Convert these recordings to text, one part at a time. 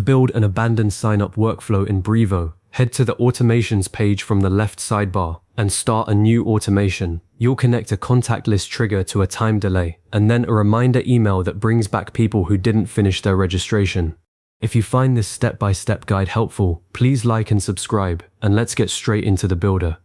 build an abandoned sign-up workflow in Brevo, head to the Automations page from the left sidebar and start a new automation. You'll connect a contact list trigger to a time delay, and then a reminder email that brings back people who didn't finish their registration. If you find this step-by-step guide helpful, please like and subscribe, and let's get straight into the builder.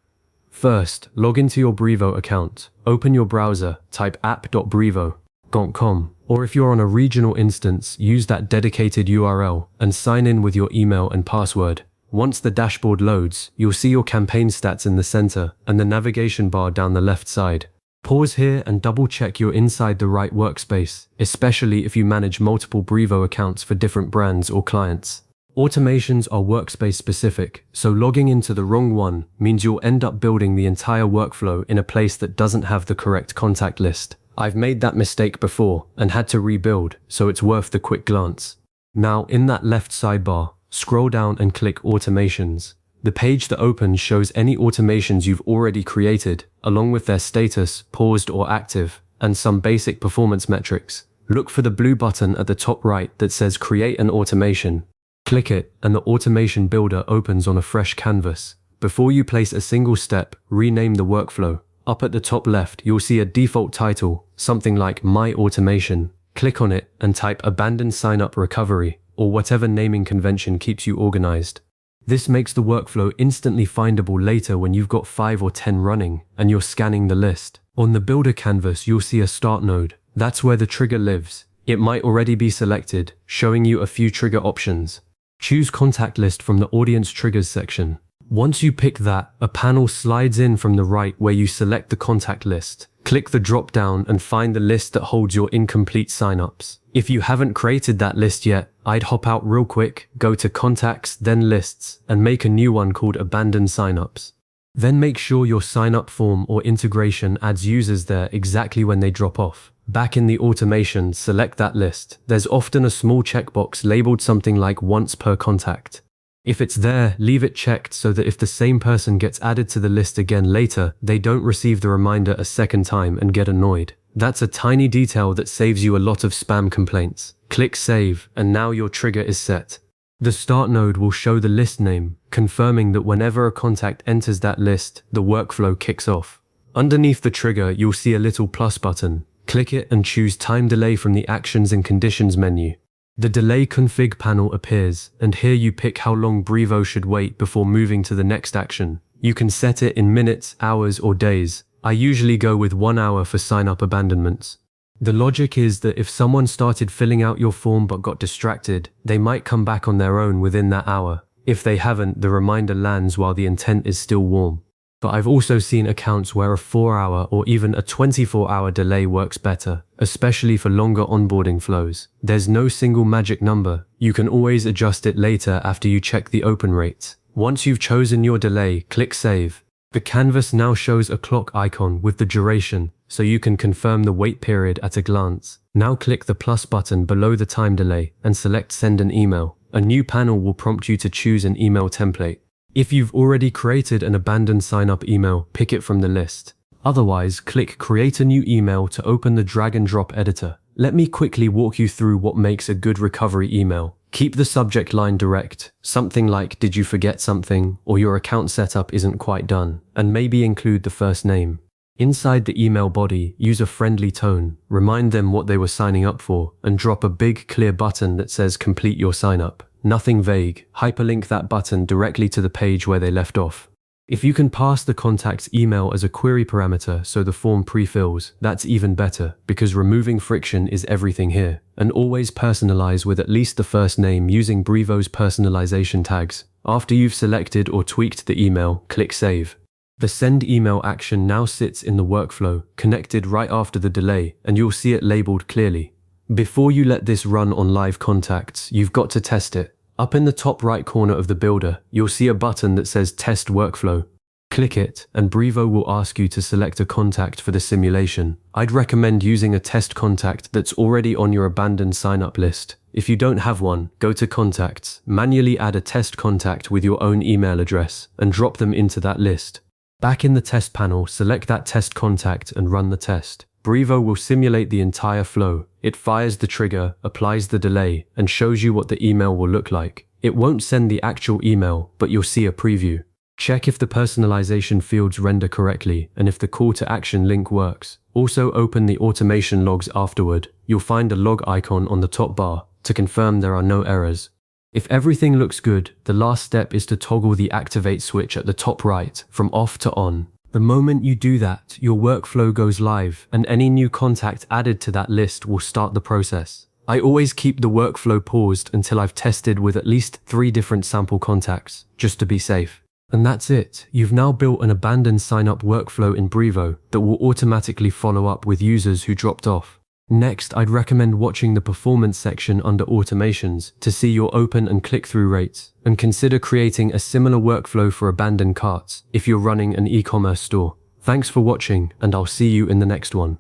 First, log into your Brevo account. Open your browser, type app.brevo.com, or if you're on a regional instance, use that dedicated URL and sign in with your email and password. Once the dashboard loads, you'll see your campaign stats in the center and the navigation bar down the left side. Pause here and double-check you're inside the right workspace, especially if you manage multiple Brevo accounts for different brands or clients. Automations are workspace specific, so logging into the wrong one means you'll end up building the entire workflow in a place that doesn't have the correct contact list. I've made that mistake before and had to rebuild, so it's worth the quick glance. Now, in that left sidebar, scroll down and click Automations. The page that opens shows any automations you've already created, along with their status, paused or active, and some basic performance metrics. Look for the blue button at the top right that says Create an Automation. Click it, and the automation builder opens on a fresh canvas. Before you place a single step, rename the workflow. Up at the top left, you'll see a default title, something like My Automation. Click on it and type Abandoned Sign-Up Recovery, or whatever naming convention keeps you organized. This makes the workflow instantly findable later when you've got 5 or 10 running and you're scanning the list. On the builder canvas, you'll see a start node. That's where the trigger lives. It might already be selected, showing you a few trigger options. Choose Contact List from the Audience Triggers section. Once you pick that, a panel slides in from the right where you select the contact list. Click the drop-down and find the list that holds your incomplete signups. If you haven't created that list yet, I'd hop out real quick, go to Contacts, then Lists, and make a new one called Abandoned Signups. Then make sure your sign-up form or integration adds users there exactly when they drop off. Back in the automation, select that list. There's often a small checkbox labeled something like Once per contact. If it's there, leave it checked so that if the same person gets added to the list again later, they don't receive the reminder a second time and get annoyed. That's a tiny detail that saves you a lot of spam complaints. Click Save, and now your trigger is set. The Start node will show the list name, confirming that whenever a contact enters that list, the workflow kicks off. Underneath the trigger, you'll see a little plus button. Click it and choose Time Delay from the Actions and Conditions menu. The Delay Config panel appears, and here you pick how long Brevo should wait before moving to the next action. You can set it in minutes, hours, or days. I usually go with 1 hour for sign-up abandonments. The logic is that if someone started filling out your form but got distracted, they might come back on their own within that hour. If they haven't, the reminder lands while the intent is still warm. But I've also seen accounts where a 4-hour or even a 24-hour delay works better, especially for longer onboarding flows. There's no single magic number. You can always adjust it later after you check the open rates. Once you've chosen your delay, click Save. The canvas now shows a clock icon with the duration, so you can confirm the wait period at a glance. Now click the plus button below the time delay and select Send an Email. A new panel will prompt you to choose an email template. If you've already created an abandoned sign-up email, pick it from the list. Otherwise, click Create a New Email to open the drag and drop editor. Let me quickly walk you through what makes a good recovery email. Keep the subject line direct, something like "Did you forget something?" or "Your account setup isn't quite done," and maybe include the first name. Inside the email body, use a friendly tone, remind them what they were signing up for, and drop a big clear button that says "Complete your sign-up." Nothing vague. Hyperlink that button directly to the page where they left off. If you can pass the contact's email as a query parameter so the form pre-fills, that's even better, because removing friction is everything here. And always personalize with at least the first name using Brevo's personalization tags. After you've selected or tweaked the email, click Save. The Send Email action now sits in the workflow, connected right after the delay, and you'll see it labeled clearly. Before you let this run on live contacts, you've got to test it. Up in the top right corner of the builder, you'll see a button that says Test Workflow. Click it, and Brevo will ask you to select a contact for the simulation. I'd recommend using a test contact that's already on your abandoned sign-up list. If you don't have one, go to Contacts, manually add a test contact with your own email address, and drop them into that list. Back in the test panel, select that test contact and run the test. Brevo will simulate the entire flow. It fires the trigger, applies the delay, and shows you what the email will look like. It won't send the actual email, but you'll see a preview. Check if the personalization fields render correctly and if the call to action link works. Also open the automation logs afterward. You'll find a log icon on the top bar to confirm there are no errors. If everything looks good, the last step is to toggle the activate switch at the top right from off to on. The moment you do that, your workflow goes live and any new contact added to that list will start the process. I always keep the workflow paused until I've tested with at least 3 different sample contacts, just to be safe. And that's it. You've now built an abandoned sign-up workflow in Brevo that will automatically follow up with users who dropped off. Next, I'd recommend watching the performance section under automations to see your open and click-through rates, and consider creating a similar workflow for abandoned carts if you're running an e-commerce store. Thanks for watching, and I'll see you in the next one.